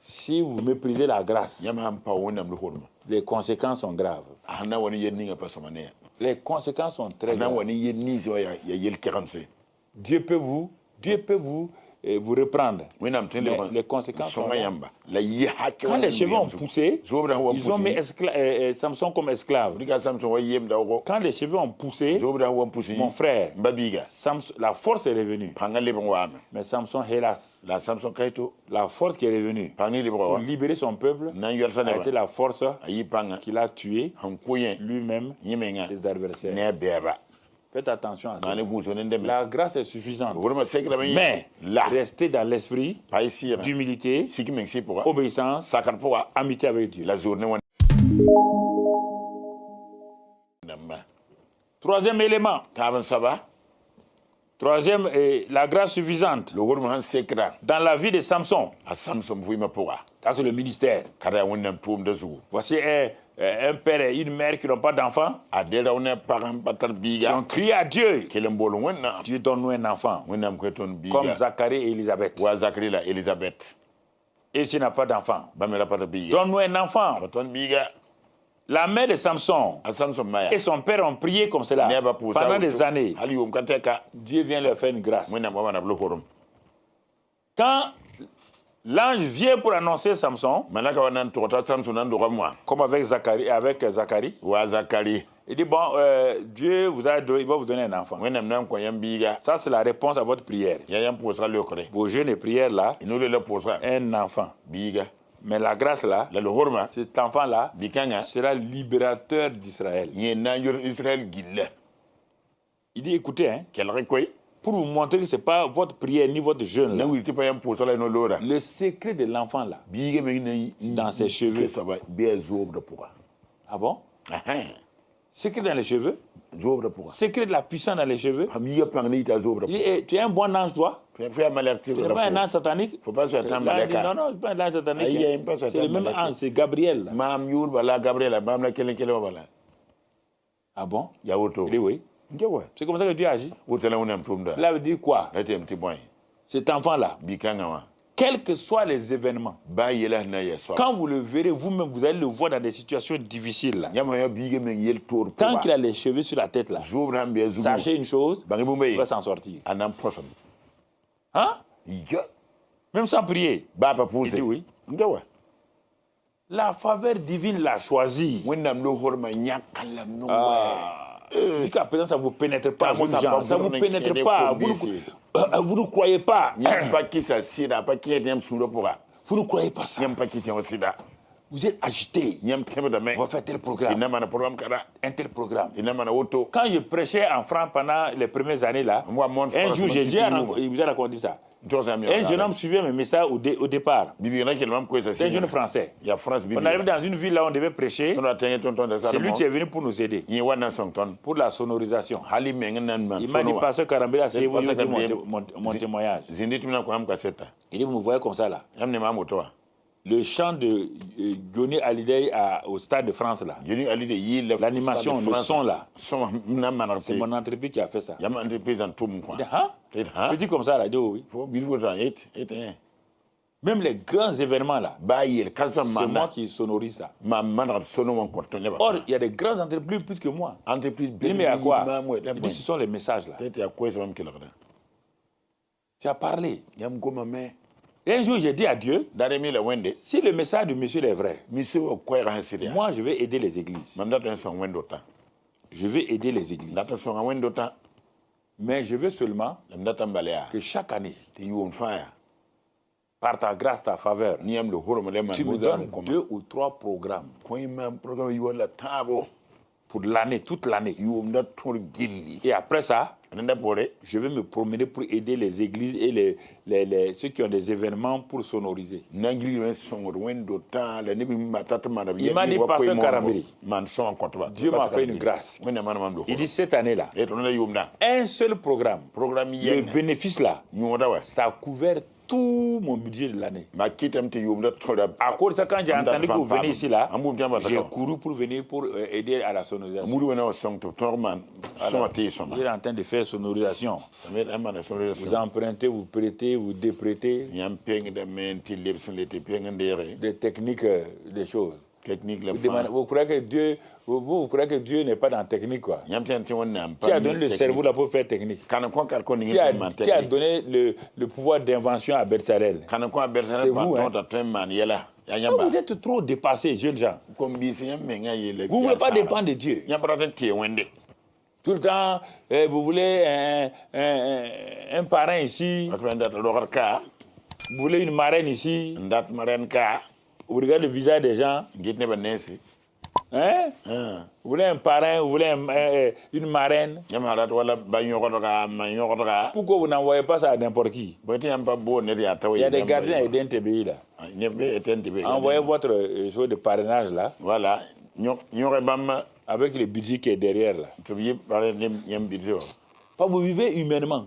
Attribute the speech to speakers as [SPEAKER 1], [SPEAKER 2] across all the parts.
[SPEAKER 1] Si vous méprisez la grâce, les conséquences sont graves. Les conséquences sont très graves. Dieu peut vous reprendre. Mais les conséquences sont graves. Quand les cheveux ont poussé, ils ont mis Samson comme esclave. Quand les cheveux ont poussé, mon frère, la force est revenue. Mais Samson, hélas, la force qui est revenue pour libérer son peuple a été la force qu'il a tué lui-même, ses adversaires. Faites attention à ça. La grâce est suffisante. Mais restez dans l'esprit d'humilité, obéissance, amitié avec Dieu. Troisième élément. Troisième, la grâce suffisante. Dans la vie de Samson. Ça, c'est le ministère. Voici un père et une mère qui n'ont pas d'enfant. Qui ont crié à Dieu. Dieu donne-nous un enfant. Comme Zacharie et Élisabeth. Et s'il n'a pas d'enfant, donne-nous un enfant. La mère de Samson et son père ont prié comme cela pendant des années. Dieu vient leur faire une grâce. Quand l'ange vient pour annoncer Samson, comme avec Zacharie, il dit, bon, Dieu il va vous donner un enfant. Ça, c'est la réponse à votre prière. Vos jeûnes et prières là, un enfant. Mais la grâce là, cet enfant-là sera libérateur d'Israël. Il dit, écoutez, hein, pour vous montrer que ce n'est pas votre prière ni votre jeûne là, le secret de l'enfant là, dans ses cheveux. Ah bon? Secret dans les cheveux? Secret de la puissance dans les cheveux? Tu es un bon ange, toi? Tu n'es pas un ange satanique?
[SPEAKER 2] Faut pas être un malaka.
[SPEAKER 1] Non, c'est pas un ange satanique. C'est le même ange, c'est Gabriel. Ah bon? Il dit oui. C'est comme ça que Dieu agit. Cela veut dire quoi? Cet enfant-là, quels que soient les événements, quand vous le verrez vous-même, vous allez le voir dans des situations difficiles. Là. Tant qu'il a les cheveux sur la tête, là, sachez une chose, il va s'en sortir. Hein? Même sans prier. Il dit oui. La faveur divine l'a choisi. Jusqu'à présent, ça ne vous pénètre pas, vous gens. Ça ne vous pénètre pas. Vous ne croyez pas. Vous ne croyez pas ça. Vous êtes agité. On va faire tel programme. Un tel programme. Quand je prêchais en France pendant les premières années, là, un jour, il vous a raconté ça. Un jeune homme suivait mes messages au départ. C'est un jeune français. On arrive dans une ville là où on devait prêcher. C'est lui qui est venu pour nous aider. Pour la sonorisation. Il m'a dit, Pasteur Karambela, c'est vous qui dit mon témoignage. Il dit, vous me voyez comme ça là. Le chant de Johnny Hallyday au Stade de France là. L'animation, le son là. C'est mon entreprise qui a fait ça. Il dit, hein? Petit comme ça là, il dit oui. Même les grands événements là, c'est moi qui sonorise ça. Or, il y a des grandes entreprises plus que moi. Il dit, mais à quoi? Il dit, ce sont les messages là. Tu as parlé. Et un jour, j'ai dit à Dieu, si le message de monsieur est vrai, moi, je vais aider les églises. Je vais aider les églises. Mais je veux seulement que chaque année, par ta grâce, ta faveur, tu me donnes 2 ou 3 programmes pour l'année, toute l'année. Et après ça, je vais me promener pour aider les églises et ceux qui ont des événements pour sonoriser. Il m'a dit, Pasteur Karambeli, Dieu m'a fait une grâce. Il dit, cette année-là, un seul programme, le bénéfice là, ça a couvert tout mon budget de l'année. À cause de ça, quand j'ai entendu que vous venez ici, là, j'ai couru pour venir pour aider à la sonorisation. Il est en train de faire sonorisation. Vous empruntez, vous prêtez, vous déprêtez. Des techniques, des choses. Vous croyez que Dieu, vous croyez que Dieu n'est pas dans la technique, quoi? Qui a donné le cerveau là pour faire technique? Qui a donné le pouvoir d'invention à Betzalel? C'est vous, hein? Vous êtes trop dépassés, jeunes gens. Vous ne voulez pas dépendre de Dieu. Tout le temps, vous voulez un parrain ici. Vous voulez une marraine ici. Vous regardez le visage des gens. Hein? Vous voulez un parrain, vous voulez une marraine. Pourquoi vous n'envoyez pas ça à n'importe qui? Il y a des gardiens à NTBI là. Envoyez votre chose de parrainage là. Voilà. Avec le budget qui est derrière là. Vous vivez humainement.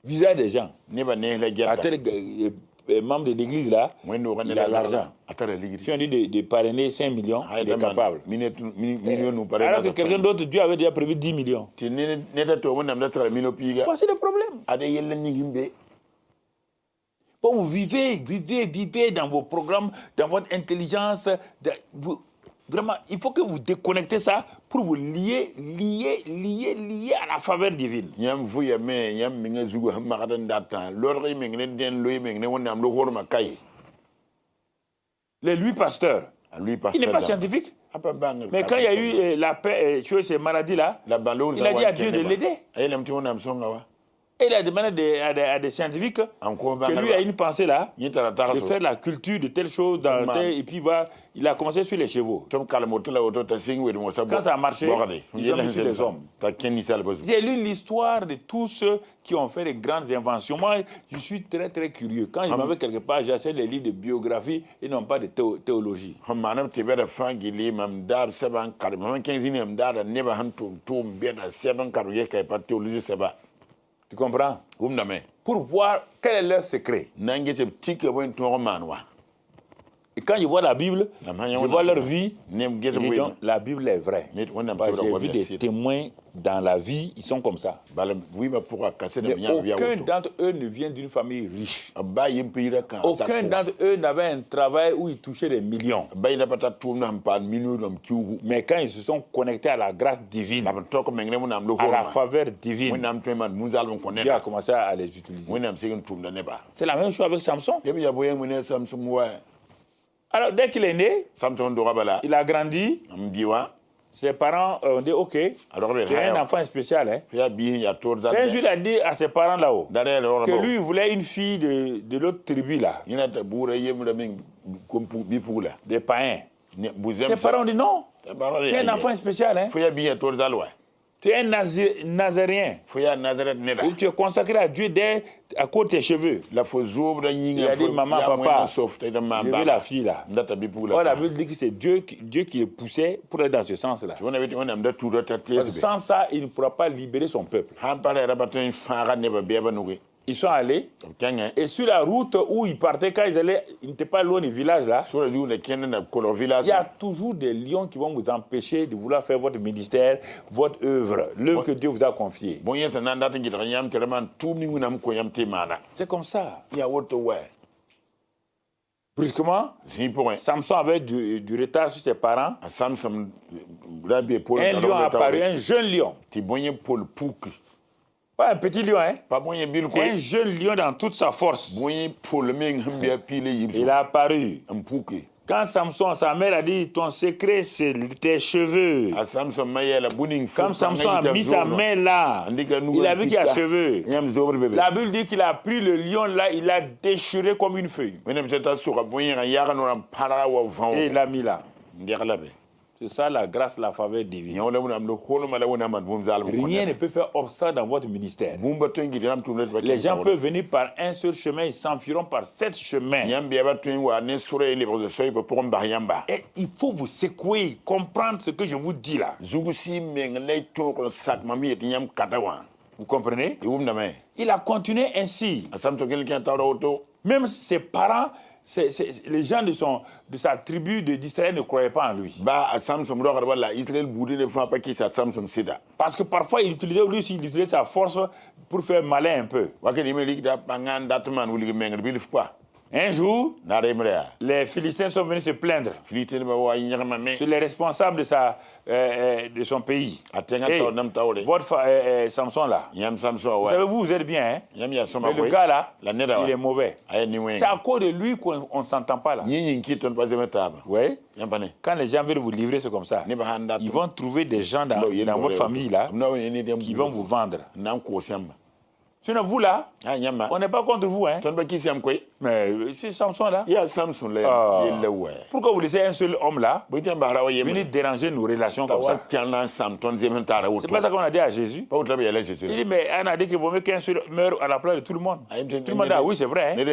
[SPEAKER 1] Visage des gens. Membre de l'église là, il a l'argent. Si on dit de parrainer 5 millions, il est capable. Alors que quelqu'un d'autre, Dieu avait déjà prévu 10 millions. C'est le problème. Vous vivez dans vos programmes, dans votre intelligence. Vraiment, il faut que vous déconnectez ça pour vous lier à la faveur divine. Lui pasteur, il n'est pas scientifique. Mais quand il y a eu la paix, ces maladies-là, il a dit à Dieu de l'aider. Et il a demandé à des scientifiques que lui a une pensée là, de faire la culture de telle chose, et puis il a commencé sur les chevaux. Quand ça a marché, ils ont mis sur les hommes. J'ai lu l'histoire de tous ceux qui ont fait des grandes inventions. Moi, je suis très très curieux. Quand je m'en vais quelque part, j'achète les livres de biographie et non pas de théologie. Tu comprends? Pour voir quel est leur secret. Et quand je vois la Bible, je vois leur vie, donc, la Bible est vraie. J'ai vu des témoins dans la vie, ils sont comme ça. Mais aucun d'entre eux ne vient d'une famille riche. Aucun d'entre eux n'avait un travail où ils touchaient des millions. Mais quand ils se sont connectés à la grâce divine, à la faveur divine, Dieu a commencé à les utiliser. C'est la même chose avec Samson. Alors, dès qu'il est né, il a grandi. Ses parents ont dit OK, tu es un enfant spécial. Hein. Un jour, il a dit à ses parents là-haut que lui, il voulait une fille de l'autre tribu là. Des païens. Ses parents ont dit non, tu es un enfant spécial. Hein. Tu es un Nazérien. Tu es consacré à Dieu à cause de tes cheveux. Il a dit, maman, papa, je veux la fille là. On a vu dire que c'est Dieu qui le poussait pour aller dans ce sens-là. Sans ça, il ne pourra pas libérer son peuple. Ils sont allés, et sur la route où ils partaient, quand ils allaient, ils n'étaient pas loin du village là. Il y a toujours des lions qui vont vous empêcher de vouloir faire votre ministère, votre œuvre, l'œuvre que Dieu vous a confiée. C'est comme ça. Brusquement, Samson avait du retard sur ses parents. Un lion a apparu, un jeune lion. Pas un petit lion, hein? Un jeune lion dans toute sa force. Il a apparu. Quand Samson, sa mère a dit, ton secret, c'est tes cheveux. Quand Samson a mis sa main là, il a vu qu'il y a cheveux. La Bible dit qu'il a pris le lion là, il l'a déchiré comme une feuille. Et il l'a mis là. C'est ça la grâce, la faveur divine. Rien ne peut faire obstacle dans votre ministère. Les gens peuvent venir par un seul chemin, ils s'enfuiront par 7 chemins. Et il faut vous secouer, comprendre ce que je vous dis là. Vous comprenez? Il a continué ainsi. Même ses parents, les gens de sa tribu d'Israël ne croyaient pas en lui. Parce que parfois, il utilisait sa force pour faire malin un peu. Un jour, les Philistins sont venus se plaindre sur les responsables de son pays. Hey, votre Samson là, vous savez, vous êtes bien, hein? Mais le gars là, il est mauvais. C'est à cause de lui qu'on ne s'entend pas là. Oui. Quand les gens veulent vous livrer, c'est comme ça. Ils vont trouver des gens dans votre famille là qui vont vous vendre. Sinon, vous là, on n'est pas contre vous, hein. Mais c'est Samson là. Pourquoi vous laissez un seul homme là venir déranger nos relations comme ça? C'est pas ça qu'on a dit à Jésus. Il dit, mais on a dit qu'il vaut mieux qu'un seul meure à la place de tout le monde. Tout le monde a, oui, c'est vrai. Hein?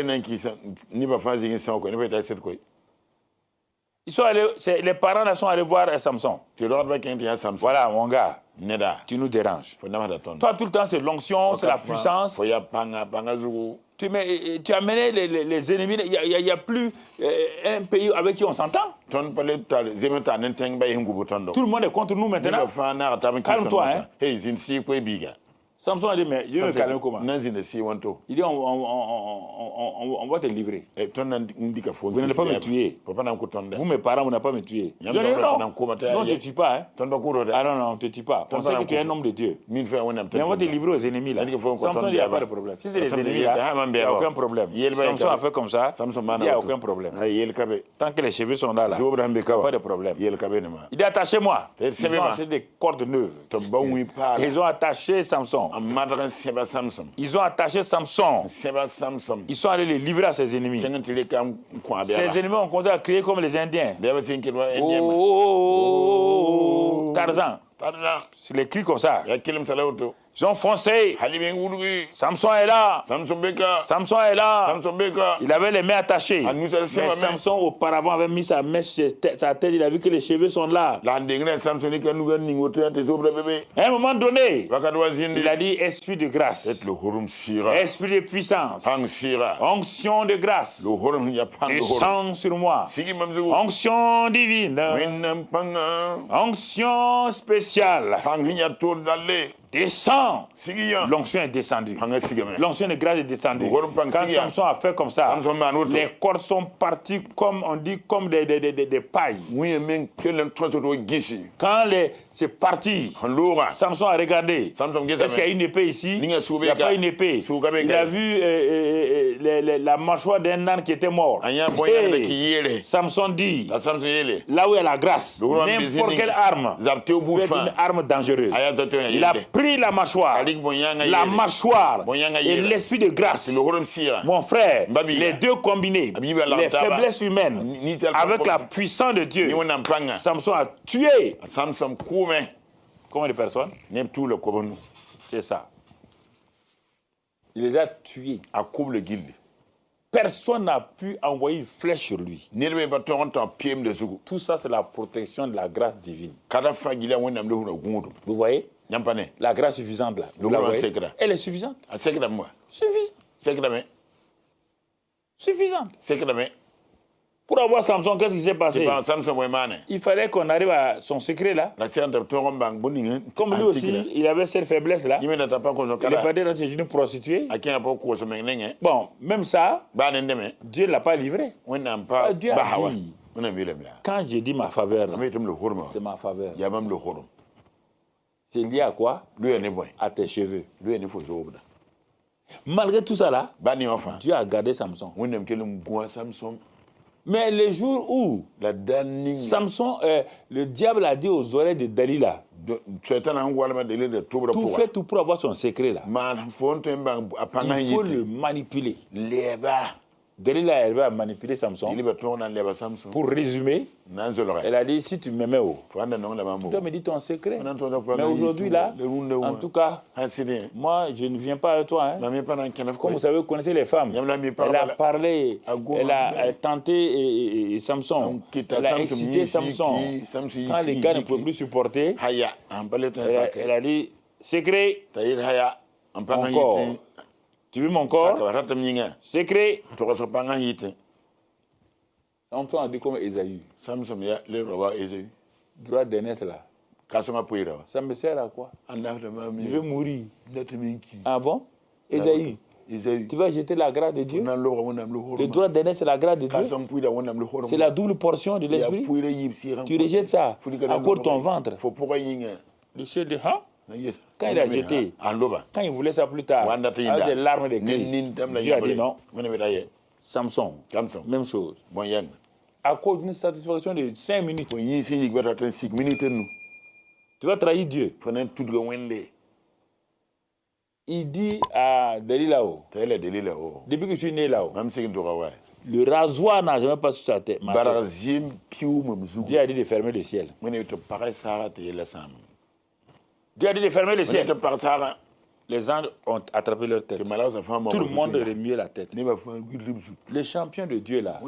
[SPEAKER 1] Ils sont allés, les parents là sont allés voir Samson. Voilà, mon gars. Tu nous déranges. Toi, tout le temps, c'est l'onction, c'est la puissance. Tu as mené les ennemis. Il n'y a plus un pays avec qui on s'entend. Tout le monde est contre nous maintenant. Calme-toi. Hein? Samson a dit, mais je vais me calmer comment? Il dit, on va te livrer. Vous n'allez pas me tuer. Vous, mes parents, vous n'allez pas me tuer. Je dis, non, on ne te tue pas. Hein? Ah non, on ne te tue pas. On sait que tu es un homme de Dieu. Mais on va te livrer aux ennemis. Là. Samson, il n'y a pas de problème. Si c'est les ennemis, là, il n'y a aucun problème. Samson a fait comme ça, il n'y a aucun problème. Tant que les cheveux sont là, il n'y a pas de problème. Il dit, attachez-moi. Ils ont acheté des cordes neuves. Ils ont attaché Samson. Ils ont attaché Samson. Ils sont allés les livrer à ses ennemis. Ses ennemis ont commencé à crier comme les Indiens. Oh, Tarzan. C'est les cris comme ça. Ils ont foncé. Samson est là. Samson est là. Il avait les mains attachées. Mais Samson, auparavant, avait mis sa main sur sa tête. Il a vu que les cheveux sont là. À un moment donné, il a dit esprit de grâce, esprit de puissance, onction de grâce, descends sur moi. Onction divine, onction spéciale. Descends. L'onction est descendue. L'onction de grâce est descendue. Quand Samson a fait comme ça, les cordes sont parties comme on dit, comme des pailles. Quand c'est parti, Samson a regardé. Est-ce qu'il y a une épée ici? Il n'y a pas une épée. Il a vu la mâchoire d'un âne qui était mort. Et Samson dit, là où il y a la grâce, n'importe quelle arme peut être une arme dangereuse. Il a pris la mâchoire et l'esprit de grâce. Mon frère, les deux combinés, les faiblesses humaines avec la puissance de Dieu, Samson a tué combien de personnes? C'est ça. Il les a tués. Personne n'a pu envoyer une flèche sur lui. Tout ça, c'est la protection de la grâce divine. Vous voyez? La grâce suffisante là. Vous la voyez? Elle est suffisante. Suffisante. Pour avoir Samson, qu'est-ce qui s'est passé? Il fallait qu'on arrive à son secret là. Comme lui aussi, il avait cette faiblesse là. Il est parti dans une prostituée. Bon, même ça, Dieu ne l'a pas livré. Dieu a dit, quand j'ai dit ma faveur, c'est ma faveur. C'est lié à quoi? À tes cheveux. Malgré tout ça là, Dieu a gardé Samson. Mais les jours où Samson, le diable a dit aux oreilles de Dalila, tout fait tout pour avoir son secret là. Il faut le manipuler. Dalila, elle va manipuler Samson. Pour résumer, elle a dit, si tu m'aimais, tu dois me dire ton secret. Mais aujourd'hui, là, en tout cas, moi, je ne viens pas à toi. Hein. Comme vous savez, vous connaissez les femmes. Elle a parlé, elle a tenté Samson. Elle a excité Samson. Quand les gars ne pouvaient plus supporter, elle a dit, secret. corps. Tu veux mon corps? Secret. Samson a dit comme Esaü. Droit d'aînesse là. Ça me sert à quoi? Je veux mourir. Ah bon? Esaü. Tu vas jeter la grâce de Dieu? Le droit d'aînesse, c'est la grâce de Dieu. C'est la double portion de l'esprit. Tu rejettes ça à cause de ton ventre. Le chef dit, hein? Quand il a jeté, quand il voulait ça plus tard, avec des larmes de cris, Dieu a dit non. Samson, même chose. À cause d'une satisfaction de 5 minutes, tu vas trahir Dieu. Il dit à Delila-o, depuis que je suis né là-haut, le rasoir n'a jamais passé sur sa tête. Dieu a dit de fermer le ciel. Dieu a dit de fermer le ciel. Les anges ont attrapé leur tête. Tout le monde remuait la tête. Les champions de Dieu là,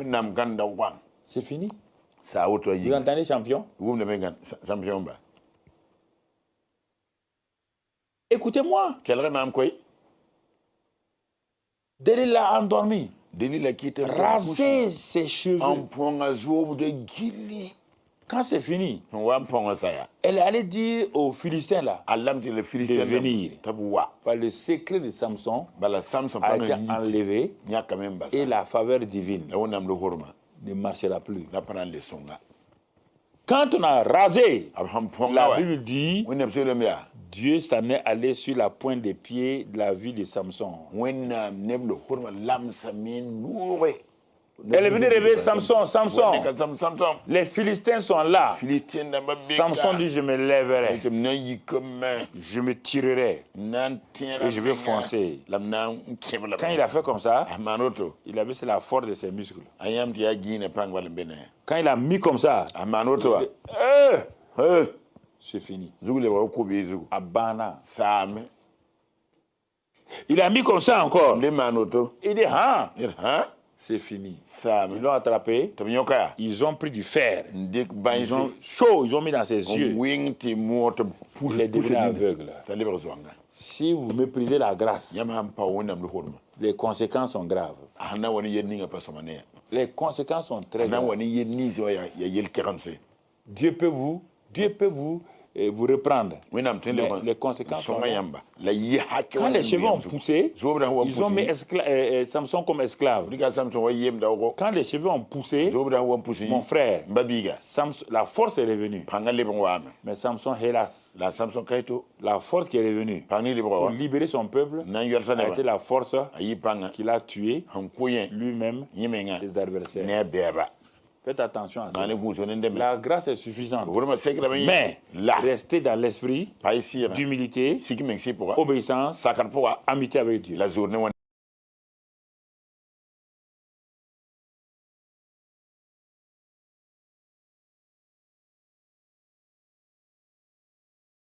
[SPEAKER 1] c'est fini. Vous entendez champion? Écoutez-moi. Delila a endormi. Raser ses cheveux. Quand c'est fini, elle allait dire aux Philistins là de venir. Par le secret de Samson a été enlevé et la faveur divine ne marchera plus. Quand on a rasé, la Bible dit Dieu s'en est allé sur la pointe des pieds de la vie de Samson. Elle est venue réveiller Samson. Samson, les Philistins sont là. Samson dit, je me lèverai. Je me tirerai. Et je vais foncer. Quand il a fait comme ça, il avait la force de ses muscles. Quand il a mis comme ça, c'est fini. Abana. Il a mis comme ça encore. Il dit, hein? C'est fini. Ils l'ont attrapé. Ils ont pris du fer. Ils ont chaud. Ils ont mis dans ses yeux. Il est devenu aveugle. Si vous méprisez la grâce, les conséquences sont graves. Les conséquences sont très graves. Dieu peut vous reprendre. Les conséquences sont là. Quand les cheveux ont poussé, ils ont mis Samson comme esclave. Quand les cheveux ont poussé, mon frère, la force est revenue. Mais Samson, hélas, la force qui est revenue pour libérer son peuple a été la force qu'il a tué lui-même, ses adversaires. Faites attention à ça. La grâce est suffisante. Mais restez dans l'esprit d'humilité, obéissance, amitié avec Dieu.